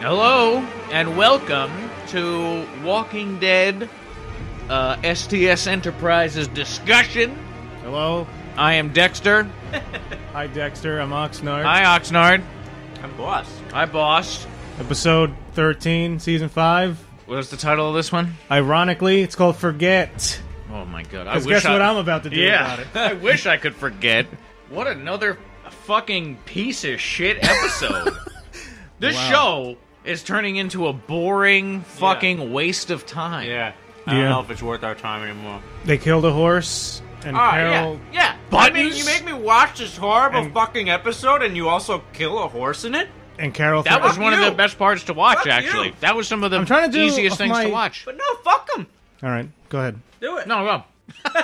Hello, and welcome to Walking Dead STS Enterprises discussion. Hello. I am Dexter. Hi, Dexter. I'm Oxnard. Hi, Oxnard. I'm Boss. Hi, Boss. Episode 13, Season 5. What's the title of this one? Ironically, it's called Forget. Oh, my God. Guess what I'm about to do about it. I wish I could forget. What another fucking piece of shit episode. This show is turning into a boring fucking waste of time. Yeah. I don't know if it's worth our time anymore. They killed a horse, and Carol... Yeah. Buttons? I mean, you make me watch this horrible fucking episode, and you also kill a horse in it? And Carol... That was one of you. the best parts to watch, Fuck actually. you. That was some of the I'm trying to do easiest of things my- to watch. But no, fuck them. All right, go ahead. Do it. No, go.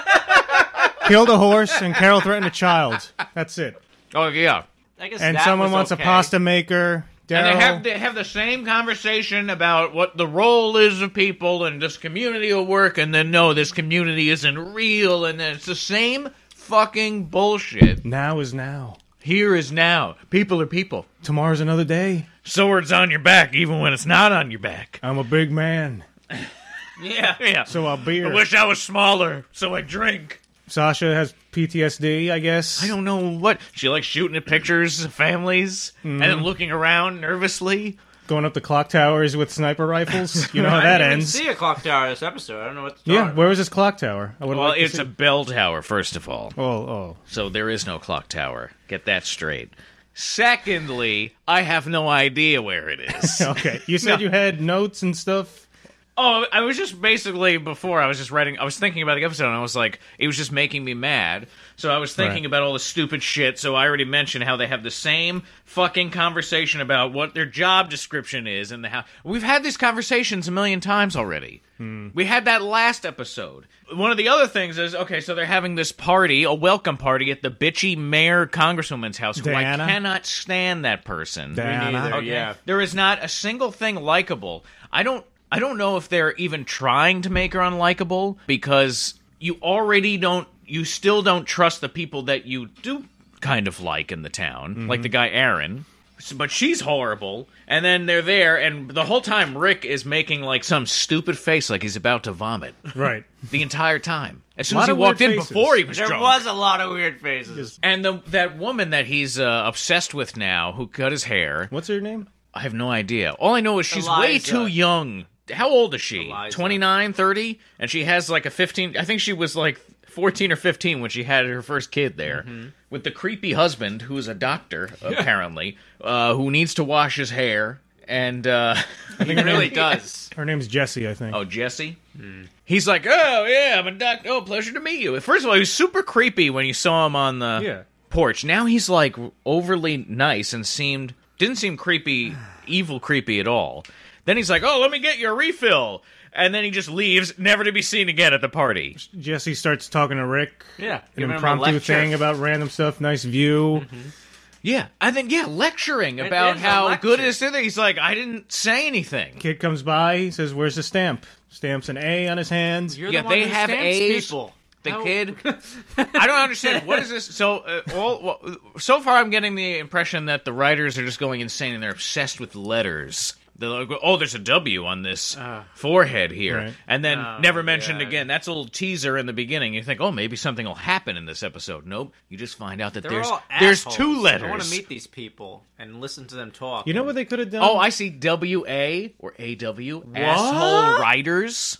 Killed a horse, and Carol threatened a child. That's it. Oh, yeah. I guess And that someone was wants okay. a pasta maker. And Daryl... they have the same conversation about what the role is of people, and this community will work, and then no, this community isn't real, and then it's the same fucking bullshit. Now is now. Here is now. People are people. Tomorrow's another day. Swords on your back, even when it's not on your back. I'm a big man, Yeah. Yeah. so I'll beer. I wish I was smaller, so I drink. Sasha has PTSD, I guess. I don't know what. She likes shooting at pictures of families, and then looking around nervously. Going up the clock towers with sniper rifles. You know how I that didn't even ends. see a clock tower this episode. I don't know what to Yeah, start. where was this clock tower? I would Well, like to it's see. a bell tower, first of all. Oh. So there is no clock tower. Get that straight. Secondly, I have no idea where it is. Okay. You said you had notes and stuff. Oh, I was just basically, before I was just writing, I was thinking about the episode, and I was like, it was just making me mad. So I was thinking about all the stupid shit, so I already mentioned how they have the same fucking conversation about what their job description is, and how we've had these conversations a million times already. We had that last episode. One of the other things is, okay, so they're having this party, a welcome party at the bitchy mayor congresswoman's house, who Diana? I cannot stand that person. Diana. neither. Okay? Yeah. There is not a single thing likable. I don't know if they're even trying to make her unlikable, because you still don't trust the people that you do kind of like in the town, like the guy Aaron. But she's horrible, and then they're there, and the whole time Rick is making like some stupid face like he's about to vomit. Right. The entire time. As soon Lot as he of walked weird in faces. before he was There drunk. was a lot of weird faces. And that woman that he's obsessed with now, who cut his hair, What's her name? I have no idea. All I know is she's way Eliza. too young. How old is she? Eliza. 29, 30? And she has like a 15... I think she was like 14 or 15 when she had her first kid there. With the creepy husband, who's a doctor, apparently, who needs to wash his hair. And, He really does. Her name's Jessie, I think. oh, Jesse? He's like, oh, yeah, I'm a doctor. Oh, pleasure to meet you. First of all, he was super creepy when you saw him on the porch. Now he's like overly nice and didn't seem creepy, evil creepy at all. Then he's like, oh, let me get you a refill. And then he just leaves, never to be seen again at the party. Jessie starts talking to Rick. Yeah. An Giving him a impromptu lecture. thing about random stuff. Nice view. Yeah, I think, lecturing It about is a how lecture. good it is. He's like, I didn't say anything. Kid comes by. He says, where's the stamp? Stamps an A on his hand. You're Yeah, the one they who have stamps A's. people. The How- kid, I don't understand. What is this? So, so far I'm getting the impression that the writers are just going insane and they're obsessed with letters. They're like, oh, there's a W on this forehead here. Right. And then never mentioned yeah. again. That's a little teaser in the beginning. You think, oh, maybe something will happen in this episode. Nope. You just find out that They're there's all there's assholes. two letters. I want to meet these people and listen to them talk. You know what they could have done? Oh, I see W-A or A-W. Asshole writers.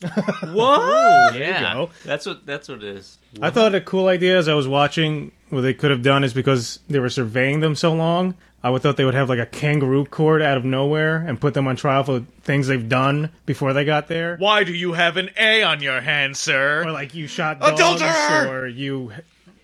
What? Yeah. go. That's what it is. I thought a cool idea as I was watching what they could have done is because they were surveying them so long, I would thought they would have like a kangaroo court out of nowhere and put them on trial for things they've done before they got there. Why do you have an A on your hand, sir? Or like you shot dogs, Adulterer! or you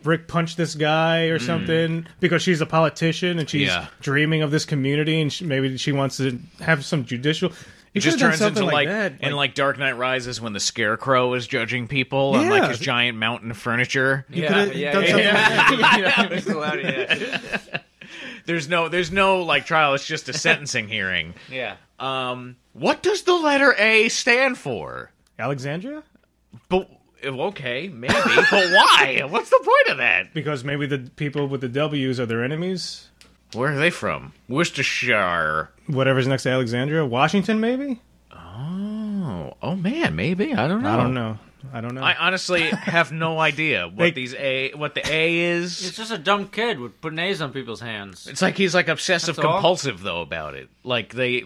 Rick punched this guy or something because she's a politician and she's Yeah. dreaming of this community and maybe she wants to have some judicial. It just turns into like that. in like Dark Knight Rises when the Scarecrow is judging people on like Yeah. his giant mountain of furniture. could've done something It's allowed, yeah. There's no like trial. It's just a sentencing hearing. Yeah. What does the letter A stand for? Alexandria? But okay, maybe, but why? What's the point of that? Because maybe the people with the W's are their enemies. Where are they from? Worcestershire. Whatever's next to Alexandria. Washington, maybe? Oh man, maybe. I don't know. I don't know. I honestly have no idea what the A is. It's just a dumb kid with putting A's on people's hands. It's like he's like obsessive compulsive though about it. Like they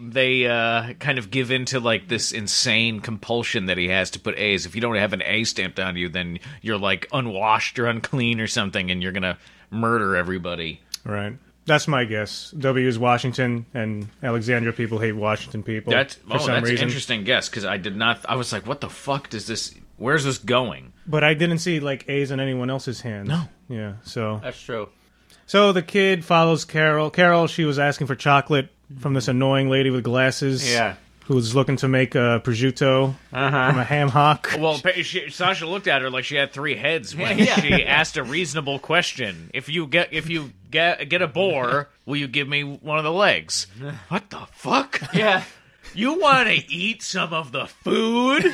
kind of give into like this insane compulsion that he has to put A's. If you don't have an A stamped on you, then you're like unwashed or unclean or something, and you're gonna murder everybody. Right. That's my guess. W is Washington, and Alexandria people hate Washington people. That's an an interesting guess because I did not. I was like, what the fuck does this? Where's this going? But I didn't see like A's in anyone else's hands. No. Yeah. So That's true. So the kid follows Carol. Carol, she was asking for chocolate from this annoying lady with glasses. Yeah. Who was looking to make a prosciutto from a ham hock. Well, Sasha looked at her like she had 3 heads when she asked a reasonable question. If you get a boar, will you give me one of the legs? What the fuck? Yeah. You want to eat some of the food?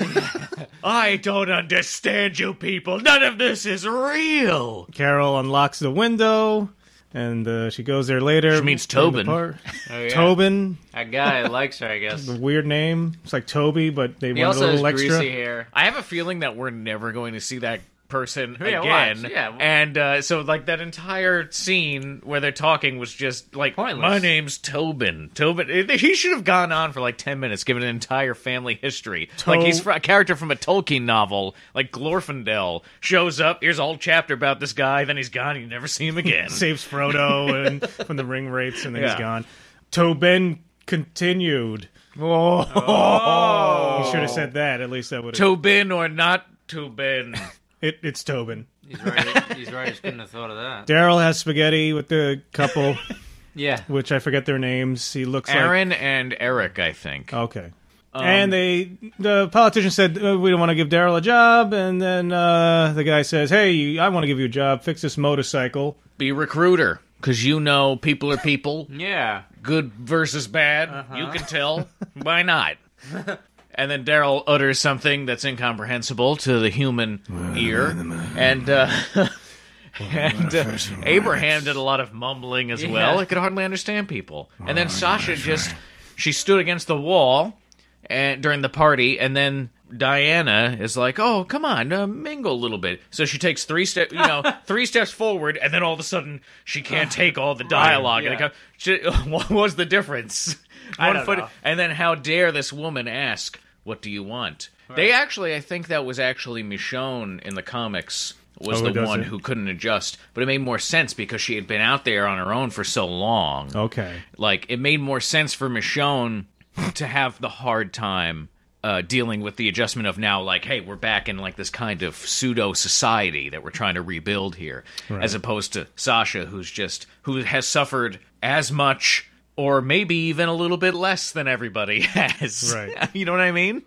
I don't understand you people. None of this is real. Carol unlocks the window, and she goes there later. She means Tobin. Oh, yeah. Tobin. That guy likes her, I guess. The weird name. It's like Toby, but they He wanted also a has little extra. greasy hair. I have a feeling that we're never going to see that person Yeah, again. watch. Yeah. And so like that entire scene where they're talking was just like, Pointless. my name's Tobin. He should have gone on for like 10 minutes, given an entire family history. Like he's a character from a Tolkien novel, like Glorfindel shows up, here's a whole chapter about this guy, then he's gone, you never see him again. Saves Frodo and from the ring wraiths, and then he's Yeah. gone. Tobin continued. Oh. You should have said that. At least that would have... Tobin or not Tobin. It's Tobin. He's right. He's right. He couldn't have thought of that. Daryl has spaghetti with the couple, Yeah. which I forget their names. He looks Aaron and Eric, I think. like... Okay. And the politician said, we don't want to give Daryl a job. And then the guy says, hey, I want to give you a job. Fix this motorcycle. Be recruiter, because you know people are people. Yeah. Good versus bad. You can tell. Why not? And then Daryl utters something that's incomprehensible to the human ear. And Abraham did a lot of mumbling as well. I could hardly understand people. And then Sasha she stood against the wall during the party, and then Diana is like, "Oh, come on, mingle a little bit." So she takes 3 steps, 3 steps forward, and then all of a sudden she can't take all the dialogue. yeah. And what was the difference? I don't know. And then how dare this woman ask, "What do you want?" Right. I think that was actually Michonne in the comics was the one who couldn't adjust, but it made more sense because she had been out there on her own for so long. Okay. Like it made more sense for Michonne to have the hard time dealing with the adjustment of now, like, hey, we're back in like this kind of pseudo society that we're trying to rebuild here, as opposed to Sasha, who has suffered as much or maybe even a little bit less than everybody has. Right. You know what I mean?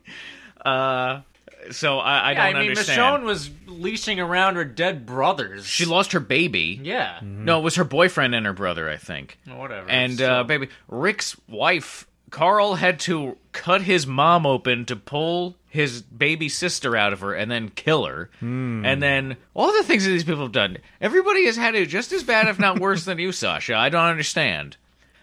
So I don't understand. Michonne was leashing around her dead brothers. She lost her baby. Yeah. Mm-hmm. No, it was her boyfriend and her brother, I think. Whatever. And So- baby, Rick's wife, Carl, had to cut his mom open to pull his baby sister out of her and then kill her. And then all the things that these people have done. Everybody has had it just as bad, if not worse, than you, Sasha. I don't understand.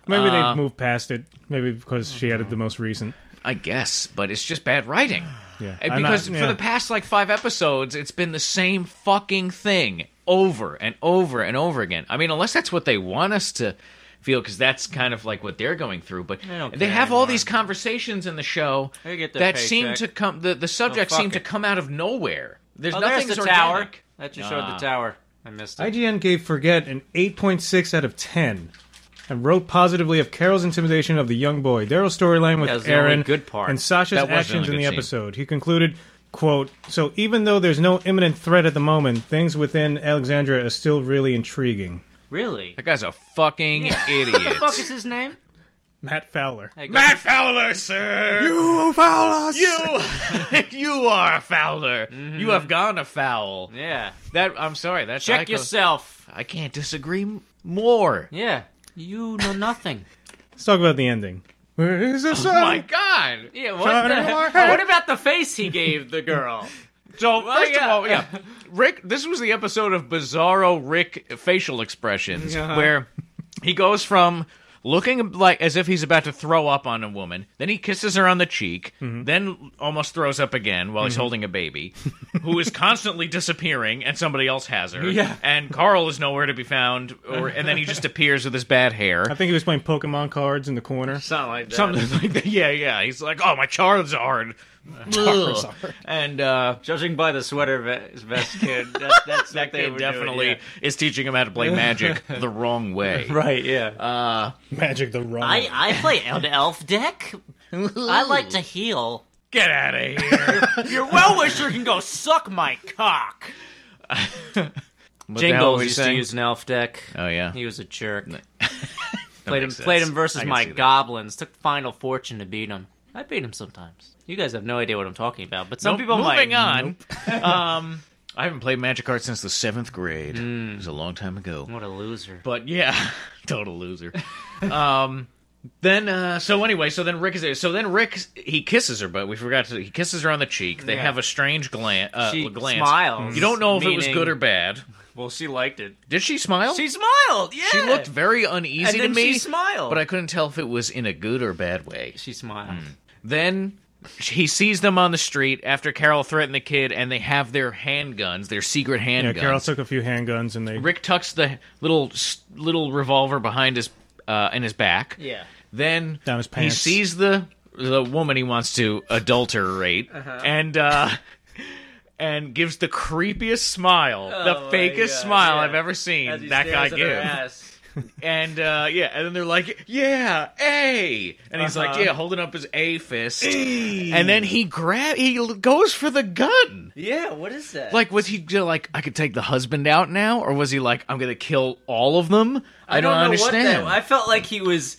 Maybe they moved past it. Maybe because she had it the most recent. I guess, but it's just bad writing. Yeah. And because for the past like 5 episodes, it's been the same fucking thing over and over and over again. I mean, unless that's what they want us to feel, because that's kind of like what they're going through. But they have all these conversations in the show They get their that paycheck. seem to come. The subjects fuck seem to it. come out of nowhere. There's Oh, nothing there's the organic. tower. That just showed the tower. I missed it. IGN gave Forget an 8.6 out of 10 and wrote positively of Carol's intimidation of the young boy, Daryl's storyline That was with the only Aaron, good part. and Sasha's That was the actions only in the good scene. episode. He concluded, quote, so even though there's no imminent threat at the moment, things within Alexandria are still really intriguing. Really? That guy's a fucking idiot. What the fuck is his name? Matt Fowler. Hey, Matt Fowler, sir. You foul us! You are a Fowler. You have gone afoul. Yeah. I'm sorry. That's Check yourself. I can't disagree more. Yeah. You know nothing. Let's talk about the ending. Where is the sun? Oh my God. Yeah, what about the face he gave the girl? So first yeah. of all, Rick. This was the episode of Bizarro Rick facial expressions, where He goes from looking like as if he's about to throw up on a woman, then he kisses her on the cheek, then almost throws up again while he's holding a baby, who is constantly disappearing, and somebody else has her. Yeah. And Carl is nowhere to be found, and then he just appears with his bad hair. I think he was playing Pokemon cards in the corner. Something like that. Something like that. Yeah. He's like, oh, my Charizard. Ugh. And Judging by the sweater vest kid, that's that what they kid were definitely doing, is teaching him how to play Magic the wrong way. yeah. Right, yeah. Magic the wrong. I play an elf deck. I like to heal. Get out of here. Your well-wisher can go suck my cock. What the hell Jingles were you used to saying? use an elf deck. Oh, yeah. He was a jerk. Played Played him I versus can my see that. goblins. Took Final Fortune to beat him. I beat him sometimes. You guys have no idea what I'm talking about, but some Nope, people moving might. on. I haven't played Magic cards since the 7th grade. It was a long time ago. What a loser. But yeah, total loser. Then Rick he kisses her, but we forgot to. He kisses her on the cheek. They Yeah. have a strange glance. She smiles. You don't know if it was meaning- good or bad. Well, she liked it. Did she smile? She smiled, yeah. She looked very uneasy and then to me. she smiled. But I couldn't tell if it was in a good or bad way. She smiled. Then he sees them on the street after Carol threatened the kid, and they have their handguns, their secret handguns. Yeah, Carol took a few handguns and they. Rick tucks the little revolver behind his in his back. Yeah. Then Down his he pants. sees the woman he wants to adulterate, and gives the creepiest smile, the Oh my fakest God, smile yeah. I've ever seen As he that guy stares at her give. ass. And and then they're like, yeah, A, and he's like, yeah, holding up his A fist, and then he goes for the gun. Yeah, what is that? Like, was he like, I could take the husband out now, or was he like, I'm gonna kill all of them? I don't know understand. What that, I felt like it was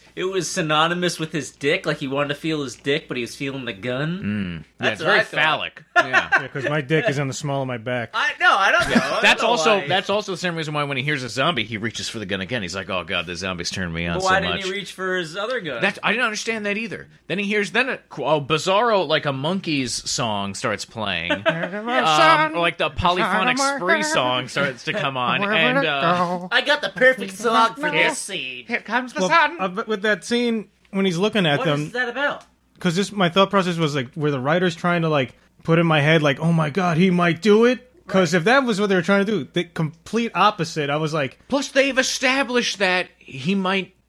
synonymous with his dick, like he wanted to feel his dick, but he was feeling the gun. Yeah, it's what very I thought. phallic. Yeah. Because my dick is on the small of my back. I don't know. That's also the same reason why when he hears a zombie, he reaches for the gun again. He's like, "Oh God, the zombies turned me on But so why much." didn't he reach for his other gun? I didn't understand that either. Then he hears Bizarro, like a Monkeys song starts playing, or like the Polyphonic Spree song starts to come on, and I got the perfect song for this scene. here comes the Well, sun. with that scene when he's looking at what them, is that about? because my thought process was like, were the writers trying to like put in my head like, oh my God, he might do it? Because if that was what they were trying to do, the complete opposite. I was like, Plus, they've established that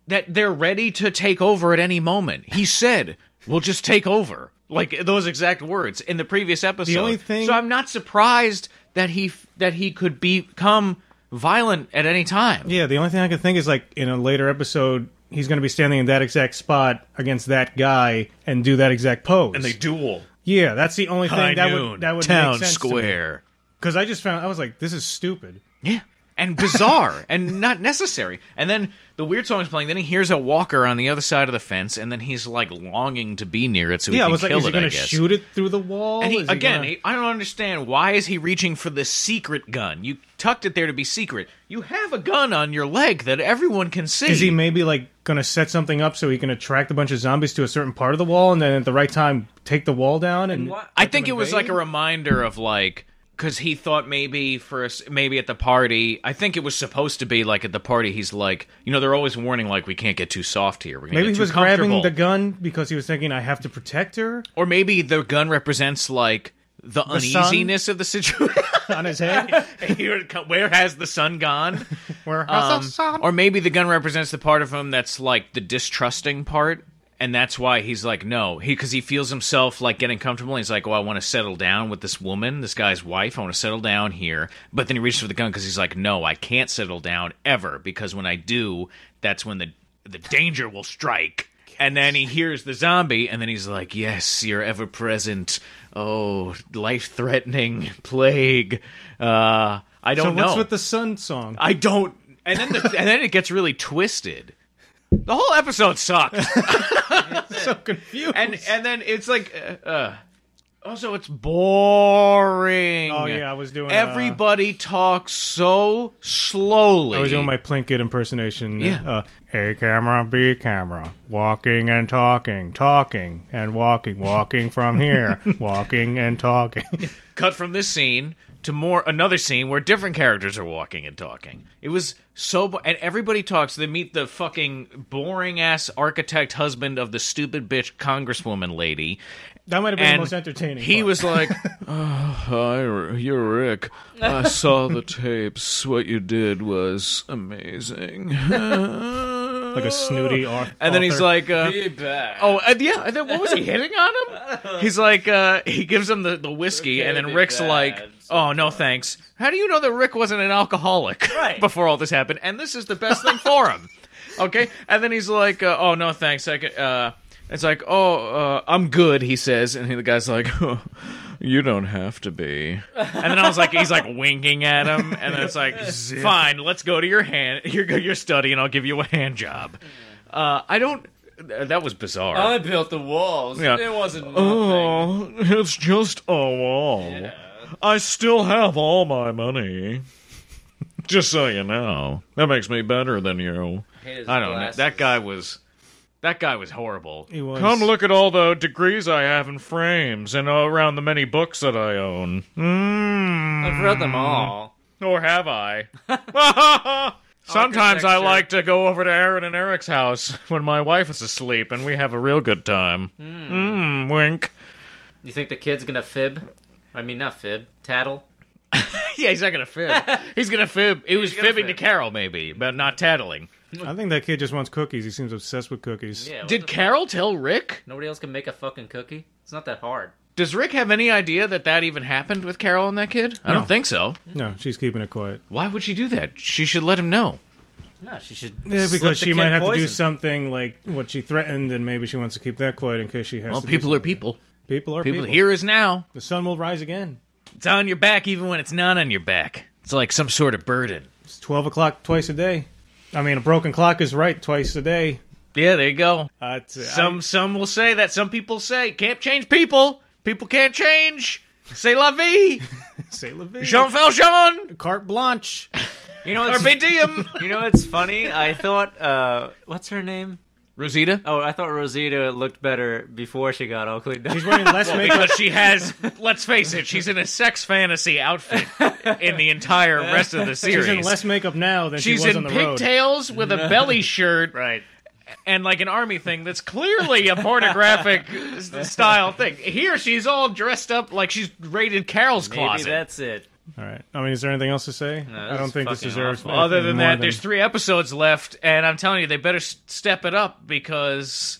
that they're ready to take over at any moment. He said, "We'll just take over." Like those exact words in the previous episode. The only thing- So I'm not surprised that he could become violent at any time. yeah, the only thing I could think is like in a later episode, he's going to be standing in that exact spot against that guy and do that exact pose. And they duel. yeah, that's the only High thing that noon, would town make sense square. Because I just found, I was like, this is stupid. Yeah. And bizarre and not necessary. And then the weird song is playing. Then he hears a walker on the other side of the fence, and then he's like longing to be near it so he Yeah, I can was like, kill is he it. going I to guess. shoot it through the wall? And Is he gonna- I don't understand. Why is he reaching for the secret gun? You tucked it there to be secret. You have a gun on your leg that everyone can see. Is he maybe like going to set something up so he can attract a bunch of zombies to a certain part of the wall, and then at the right time take the wall down? And what? I think it was like a reminder of like, because he thought maybe at the party. I think it was supposed to be like at the party. He's like, they're always warning like we can't get too soft here. We're gonna maybe get he too was grabbing comfortable. the gun because he was thinking, I have to protect her Or maybe the gun represents like the sun? uneasiness of the situation. on his head. Where has the sun gone? Where has the sun? Or maybe the gun represents the part of him that's like the distrusting part, and that's why he's like, no. Because he feels himself like getting comfortable, and he's like, oh, I want to settle down with this woman, this guy's wife. I want to settle down here. But then he reaches for the gun because he's like, no, I can't settle down ever, because when I do, that's when the danger will strike. And then he hears the zombie, and then he's like, yes, you're ever-present. Oh, life-threatening plague. I don't So know. what's with the sun song? I don't. And then and then it gets really twisted. The whole episode sucks. so confused. and then it's like also it's boring. Oh, yeah, I was doing, Everybody talks so slowly. I was doing my Plinkett impersonation. Yeah. A camera, B camera, walking and talking, talking and walking, walking from here, walking and talking. Cut from this scene to another scene where different characters are walking and talking. It was so and everybody talks. They meet the fucking boring ass architect husband of the stupid bitch congresswoman lady. That might have been And the most entertaining. He part. was like, "Hi, you're Rick. I saw the tapes. What you did was amazing." like a snooty author. And then he's like, Be back. "Oh, yeah." And then what was he hitting on him? He's like, he gives him the whiskey, Okay, and then be Rick's bad. like, "Oh, no, thanks." How do you know that Rick wasn't an alcoholic Right. before all this happened? And this is the best thing for him. Okay, and then he's like, "Oh, no, thanks." It's like, I'm good, he says, and the guy's like, oh, you don't have to be. And then I was like, he's like winking at him, and then it's like, fine, let's go to your study, and I'll give you a hand job. That was bizarre. I built the walls. Yeah. It wasn't nothing. Oh, it's just a wall. Yeah. I still have all my money. Just so you know. That makes me better than you. His I don't know. glasses. That guy was horrible. He was. Come look at all the degrees I have in frames and around the many books that I own. I've read them all. Or have I? Sometimes I Architecture. like to go over to Aaron and Eric's house when my wife is asleep and we have a real good time. Wink. You think the kid's gonna fib? I mean, not fib. Tattle? Yeah, he's not gonna fib. He's gonna fib. He was gonna fibbing to fib. Carol, maybe, but not tattling. I think that kid just wants cookies. He seems obsessed with cookies. Yeah. what Did the Carol tell Rick? fuck? Nobody else can make a fucking cookie? It's not that hard. Does Rick have any idea that even happened with Carol and that kid? I No. don't think so. No, she's keeping it quiet. Why would she do that? She should let him know. No, she should. Yeah, slip because the she kid might have to do poison. something like what she threatened, and maybe she wants to keep that quiet in case she has Well, to. people are people. People are People people. here is now. The sun will rise again. It's on your back even when it's not on your back. It's like some sort of burden. It's 12 o'clock twice a day. I mean, a broken clock is right twice a day. Yeah, there you go. It's, Some will say that. Some people say can't change people. People can't change. C'est la vie. Say la vie. Jean Valjean. Carte blanche. You know what's, Carpe diem. you know what's funny? I thought, what's her name? Rosita. Oh, I thought Rosita looked better before she got all cleaned up. She's wearing less makeup. Because she has, let's face it, she's in a sex fantasy outfit in the entire rest of the series. She's in less makeup now than She's she was in on the road. pigtails with a belly shirt, Right. and like an army thing that's clearly a pornographic style thing. Here, she's all dressed up like she's raided Carol's Maybe closet. that's it. All right. I mean, is there anything else to say? No, I this don't is think this fucking deserves. awful. Other anything than more that, there's 3 episodes left, and I'm telling you, they better step it up because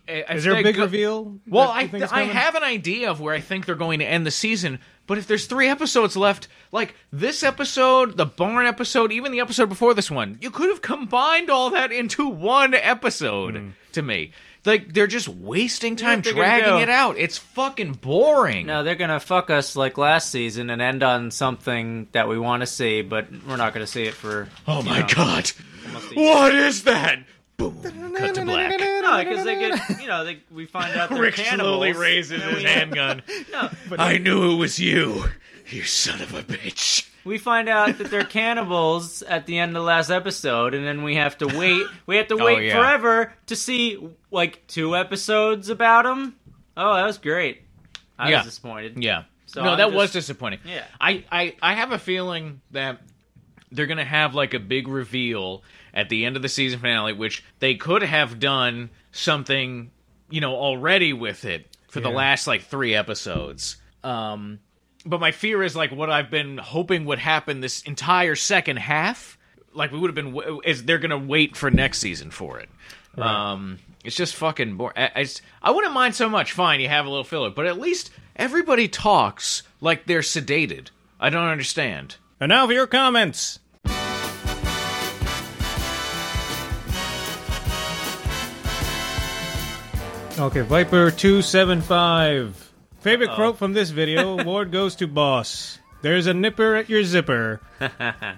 Is there a big reveal? Well, that I you think is I coming? have an idea of where I think they're going to end the season, but if there's 3 episodes left, like this episode, the barn episode, even the episode before this one, you could have combined all that into one episode to me. Like, they're just wasting time they're gonna dragging go. it out. It's fucking boring. No, they're gonna fuck us like last season and end on something that we want to see, but we're not gonna see it for. Oh my you know, god. almost a year. What is that? Boom. Cut to black. No, because they get, we find out they're Rick cannibals. slowly raises his handgun. No, I knew it was you, you son of a bitch. we find out that they're cannibals at the end of the last episode, and then we have to wait. We have to wait yeah. forever to see like 2 episodes about them. Oh, that was great. I Yeah. was disappointed. Yeah. So no, I'm that just- was disappointing. Yeah. I have a feeling that they're going to have like a big reveal at the end of the season finale, which they could have done something, already with it for the last like 3 episodes. But my fear is like what I've been hoping would happen this entire second half. Like we would have been, is they're going to wait for next season for it. Right. It's just fucking boring. I wouldn't mind so much. Fine, you have a little filler, but at least everybody talks like they're sedated. I don't understand. And now for your comments. Okay, Viper275. Favorite quote from this video, award goes to Boss. There's a nipper at your zipper. You gotta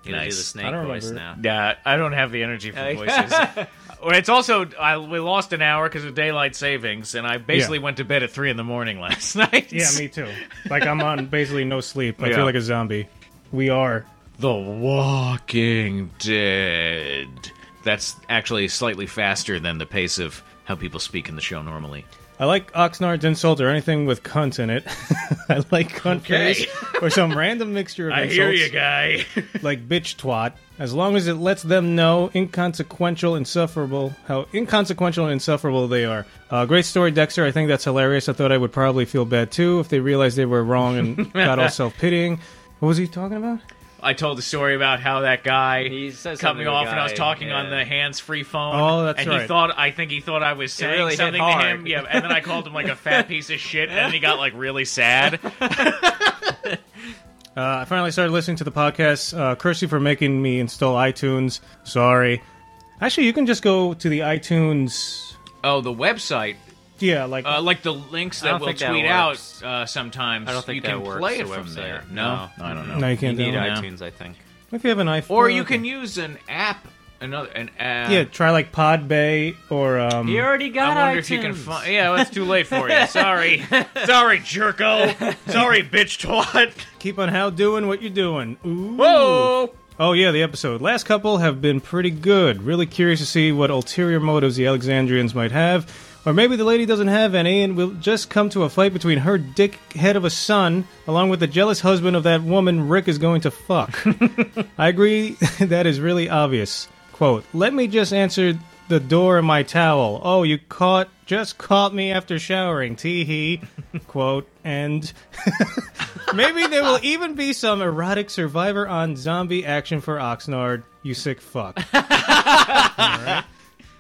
do the Nice. snake I don't voice remember. now. Yeah, I don't have the energy for voices. It's also, we lost an hour because of daylight savings, and I basically went to bed at 3 in the morning last night. Yeah, me too. Like I'm on basically no sleep. I Yeah. feel like a zombie. We are. The Walking Dead. That's actually slightly faster than the pace of how people speak in the show normally. I like Oxnard's insult or anything with cunt in it. I like cunt face or some random mixture of I insults. hear you, guy. Like bitch twat, as long as it lets them know how inconsequential and insufferable they are. Great story, Dexter. I think that's hilarious. I thought I would probably feel bad too if they realized they were wrong and got all self-pitying. What was he talking about? I told the story about how that guy He said cut me something to the off and I was guy, talking yeah. on the hands-free phone. Oh, that's and right. I think he thought I was saying really hit something to hard. him. Yeah, and then I called him like a fat piece of shit, and then he got like really sad. I finally started listening to the podcast. Curse you for making me install iTunes. Sorry. Actually, you can just go to the iTunes. Oh, the website. Yeah, like Like the links I that don't we'll think that tweet out works. sometimes. I don't think you that can works, play the it from website. there. No. I don't know. no, you You can't need do it. iTunes, I think. If you have an iPhone, Or you can use an app. Yeah, try like Podbay or You already got I wonder iTunes. if you can find. Yeah, well, it's too late for you. Sorry, jerko. Sorry, bitch twat. keep on how doing what you're doing. Ooh. Whoa. Oh yeah, the episode. Last couple have been pretty good. Really curious to see what ulterior motives the Alexandrians might have. Or maybe the lady doesn't have any and will just come to a fight between her dickhead of a son along with the jealous husband of that woman Rick is going to fuck. I agree that is really obvious. Quote, let me just answer the door in my towel. Oh, you just caught me after showering. Tee-hee. Quote, and maybe there will even be some erotic survivor on zombie action for Oxnard. You sick fuck.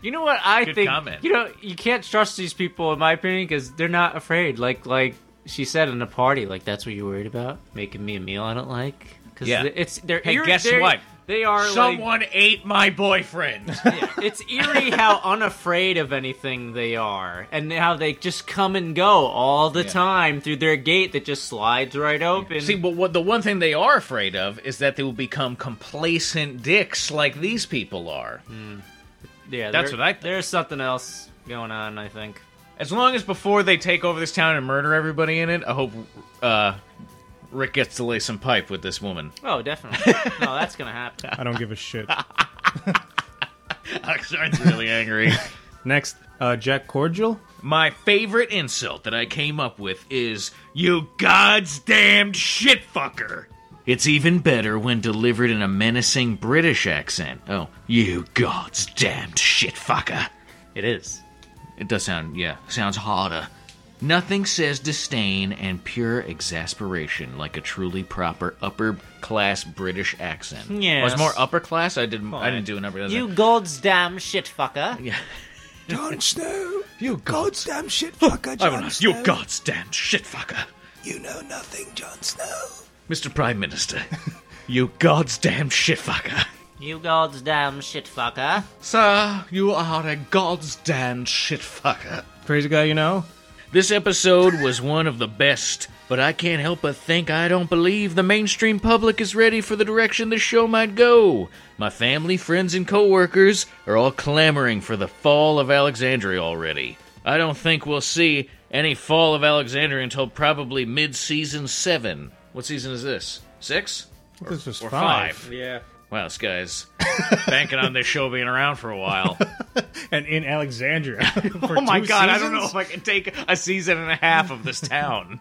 You know what I Good think? comment. You know, you can't trust these people, in my opinion, because they're not afraid. Like she said in the party, like that's what you're worried about, making me a meal I don't like. Cause Yeah. Hey, guess what? They are Someone ate my boyfriend. It's eerie how unafraid of anything they are, and how they just come and go all the time through their gate that just slides right open. See, but the one thing they are afraid of is that they will become complacent dicks like these people are. yeah, that's what I think. There's something else going on, I think. As long as before they take over this town and murder everybody in it, I hope Rick gets to lay some pipe with this woman. Oh, definitely. No, that's gonna happen. I don't give a shit. Oxnard's really angry. Next, Jack Cordial. My favorite insult that I came up with is, you God's damned shit fucker. It's even better when delivered in a menacing British accent. Oh, you God's damned shit fucker. It is. It does sounds harder. Nothing says disdain and pure exasperation like a truly proper upper-class British accent. Yes. I was more upper-class? I didn't do an upper-class. You goddamn shit fucker. Yeah. Jon Snow. You goddamn shit fucker, Jon Snow. You God's damned shit fucker. You know nothing, Jon Snow. Mr. Prime Minister, you God's damned shit fucker. You goddamn shit fucker. Sir, you are a God's damned shit fucker. Crazy guy, you know? This episode was one of the best, but I can't help but think I don't believe the mainstream public is ready for the direction the show might go. My family, friends, and coworkers are all clamoring for the fall of Alexandria already. I don't think we'll see any fall of Alexandria until probably mid-season 7. What season is this? 6? This was Or 5. Yeah. Wow, this guy's banking on this show being around for a while. And in Alexandria. Oh my god, I don't know if I can take a season and a half of this town.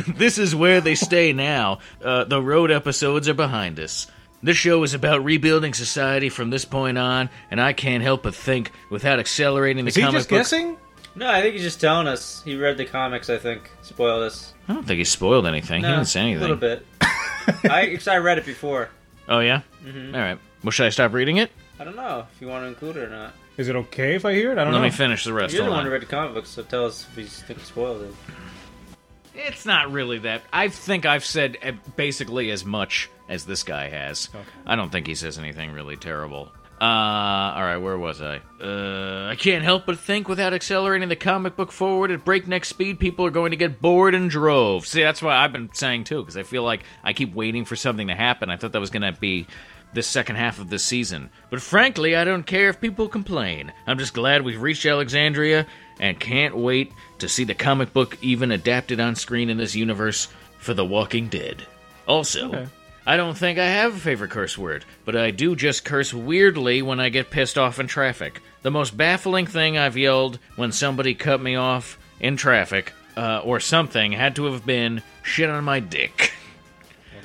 This is where they stay now. The road episodes are behind us. This show is about rebuilding society from this point on, and I can't help but think, without accelerating the Is he comic just book... guessing? No, I think he's just telling us. He read the comics, I think. Spoiled us. I don't think he spoiled anything. He didn't say anything. A little bit. I read it before. Oh, yeah? Mm-hmm. All right. Well, should I stop reading it? I don't know if you want to include it or not. Is it okay if I hear it? I don't know. Let me finish the rest. You're the Hold one who on. read the comic books, so tell us if you think it spoiled it. It's not really that. I think I've said basically as much as this guy has. Okay. I don't think he says anything really terrible. Alright, where was I? I can't help but think without accelerating the comic book forward at breakneck speed, people are going to get bored in droves. See, that's what I've been saying too, because I feel like I keep waiting for something to happen. I thought that was going to be the second half of this season. But frankly, I don't care if people complain. I'm just glad we've reached Alexandria, and can't wait to see the comic book even adapted on screen in this universe for The Walking Dead. Also... Okay. I don't think I have a favorite curse word, but I do just curse weirdly when I get pissed off in traffic. The most baffling thing I've yelled when somebody cut me off in traffic or something had to have been shit on my dick.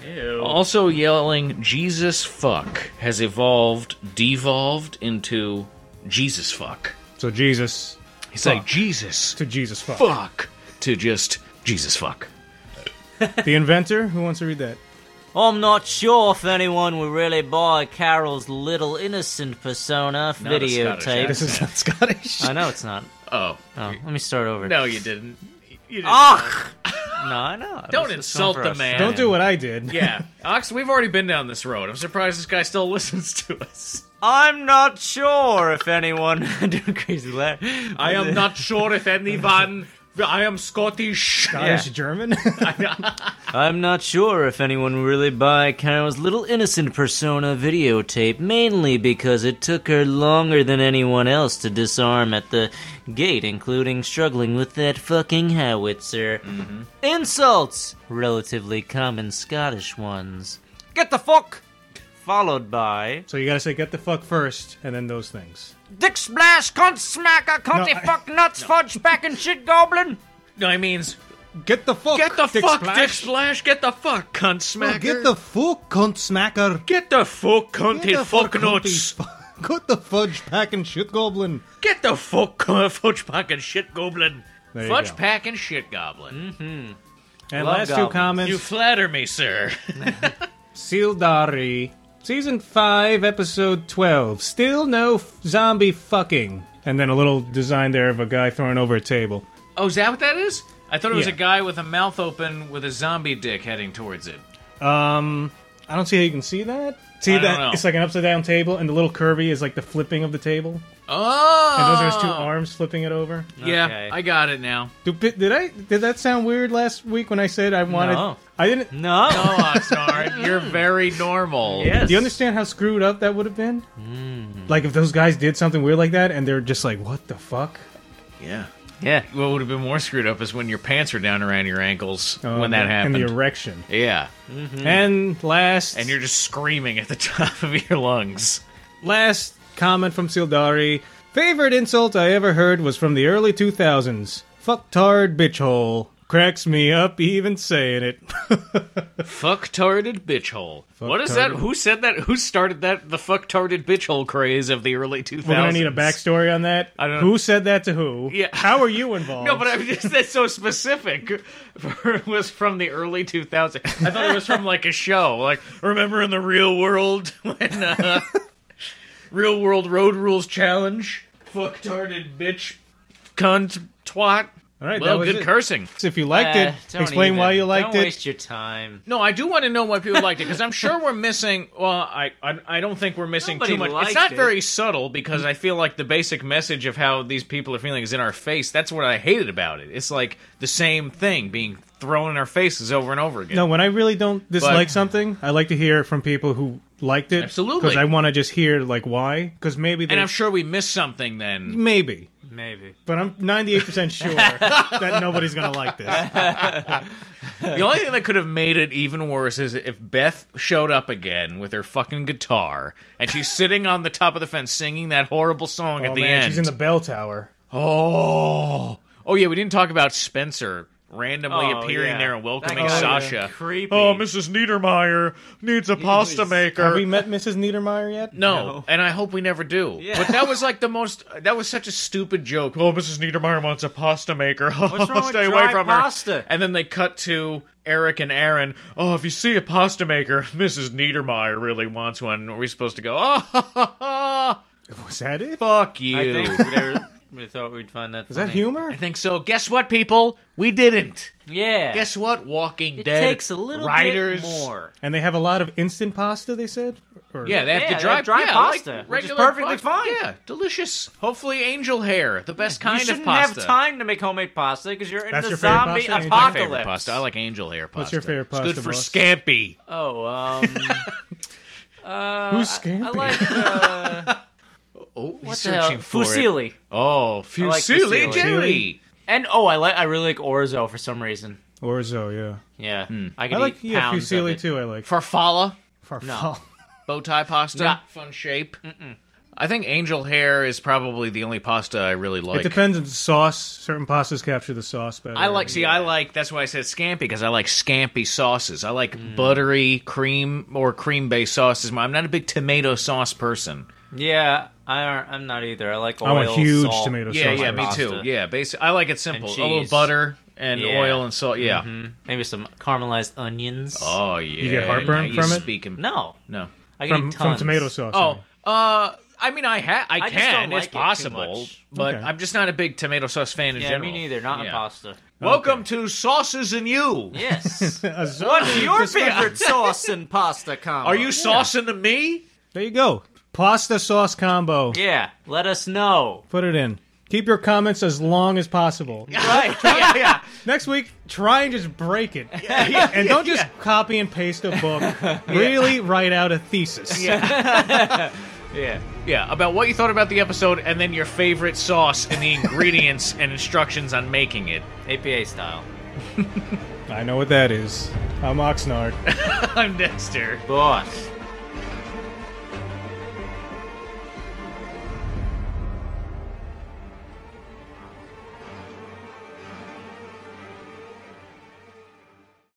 Ew. Also, yelling Jesus fuck has devolved into Jesus fuck. So Jesus. He's like, Jesus To Jesus fuck. fuck to just Jesus fuck. The inventor? Who wants to read that? I'm not sure if anyone will really buy Carol's little innocent persona Not a Scottish videotape. This is not Scottish. I know it's not. Oh. Oh, let me start over. No, you didn't. You didn't. Ugh! No, I know. Don't This is insult fun for the us. man. Don't do what I did. Yeah. Ox, we've already been down this road. I'm surprised this guy still listens to us. I'm not sure if anyone... doing crazy laugh. I am not sure if anyone... I am Scottish. Scottish Yeah. German? I'm not sure if anyone will really buy Carol's little innocent persona videotape, mainly because it took her longer than anyone else to disarm at the gate, including struggling with that fucking howitzer. Mm-hmm. Insults! Relatively common Scottish ones. Get the fuck! Followed by... So you gotta say get the fuck first, and then those things. Dick splash, cunt smacker, cunty No, fuck nuts, fudge packing shit goblin! No, he means, Get the fuck! get the Dick fuck, Splash. Dick Splash, get the fuck, cunt smacker. Get the fuck, cunt smacker! Get the fuck, cunty Get the fuck fuck, nuts. cunty Get the fudge packing shit goblin! Get the fuck, fudge packing shit goblin. There you Fudge go. packing shit goblin. And Love last two goblins. comments. You flatter me, sir. Sildari. Season 5, Episode 12. Still no zombie fucking. And then a little design there of a guy throwing over a table. Oh, is that what that is? I thought it was Yeah. a guy with a mouth open with a zombie dick heading towards it. I don't see how you can see that. See I don't that? know. It's like an upside down table, and the little curvy is like the flipping of the table. Oh! And those are his two arms flipping it over. Yeah, Okay. I got it now. Did that sound weird last week when I said I wanted? No. I didn't. No! Oh, Oxnard, you're very normal. Yes. Do you understand how screwed up that would have been? Like if those guys did something weird like that, and they're just like, "What the fuck?" Yeah. Yeah. What would have been more screwed up is when your pants were down around your ankles when that happened. And the erection. Yeah. And last, And you're just screaming at the top of your lungs. last comment from Sildari. Favorite insult I ever heard was from the early 2000s. Fucktard bitchhole. Cracks me up even saying it. Fucktarded bitchhole. What is that? Fucktarded. Who said that? Who started that? The fucktarded bitchhole craze of the early 2000s. We're gonna need a backstory on that. I don't know. Who said that to who? Yeah. How are you involved? No, but I'm just that's so specific. It was from the early 2000s. I thought it was from like a show. Like, remember in the real world when Real World Road Rules Challenge? Fucktarded bitch, cunt, twat. All right, Well, that was good it. cursing. If you liked it, Don't explain why even. you liked Don't it. waste your time. No, I do want to know why people liked it because I'm sure we're missing. Well, I don't think we're missing Nobody too much. It's liked not it. very subtle because I feel like the basic message of how these people are feeling is in our face. That's what I hated about it. It's like the same thing being thrown in our faces over and over again. No, when I really don't dislike But- something, I like to hear from people who liked it. Absolutely. Because I want to just hear like why. Because maybe they and I'm sure we missed something then. maybe. Maybe. But I'm 98% sure that nobody's gonna like this. The only thing that could have made it even worse is if Beth showed up again with her fucking guitar and she's sitting on the top of the fence singing that horrible song Oh at the man, end. she's in the bell tower. Oh yeah, we didn't talk about Spencer randomly Oh, appearing yeah. there and welcoming That guy was Sasha. Creepy. Oh, Mrs. Niedermeyer needs a pasta maker. Have we met Mrs. Niedermeyer yet? No, and I hope we never do. Yeah. But that was like that was such a stupid joke. Oh, Mrs. Niedermeyer wants a pasta maker. What's wrong with Stay away dry from pasta? her. And then they cut to Eric and Aaron. Oh, if you see a pasta maker, Mrs. Niedermeyer really wants one. Are we supposed to go, oh, Was that it? fuck you? I think we thought we'd find that Is that funny. humor? I think so. Guess what, people? We didn't. Yeah. Guess what? Walking it Dead takes a little writers. bit more. And they have a lot of instant pasta, they said? Or- Yeah, they have Yeah, the dry, they have dry yeah, pasta, like which is regular perfectly pasta. fine. Yeah, delicious. Hopefully, angel hair, the best kind You shouldn't of pasta. have time to make homemade pasta because you're in That's the your favorite zombie pasta? Angel? My apocalypse. favorite pasta. I like angel hair pasta. What's your favorite pasta, It's good for boss? scampi. Oh, Who's I Scampi? like Oh, what he's the hell? searching for it. Fusilli. Oh, like fusilli fusilli. jelly. And I really like orzo for some reason. Orzo, yeah. Yeah, Hmm. I could I like eat pounds of fusilli it. too, I like. Farfalla, Farfalla. bow tie pasta, Yeah. fun shape. I think angel hair is probably the only pasta I really like. It depends on the sauce. Certain pastas capture the sauce better. I like, that's why I said scampi, because I like scampi sauces. I like buttery cream or cream-based sauces. I'm not a big tomato sauce person. Yeah, I'm not either. I like oil, I want huge salt. tomato sauce. Yeah, me pasta. too. Yeah, basically, I like it simple. And A little cheese. butter and Yeah. oil and salt. Yeah. Maybe some caramelized onions. Oh, yeah. You get heartburn Now from it? speaking. No, No. I can from eat tons. tomato sauce. Oh, I mean, I just can. don't like It's it too possible, much. but Okay. I'm just not a big tomato sauce fan in Yeah, general. me neither. Not in Yeah. pasta. Welcome to Sauces and You. Yes. A zombie What's your discussion. favorite sauce and pasta combo? Are you saucing to me? There you go. Pasta sauce combo. Yeah, let us know. Put it in. Keep your comments as long as possible. Right. Yeah. Next week, try and just break it. And don't just copy and paste a book. Really write out a thesis. Yeah, about what you thought about the episode, and then your favorite sauce and the ingredients and instructions on making it. APA style. I know what that is. I'm Oxnard. I'm Dexter. Boss.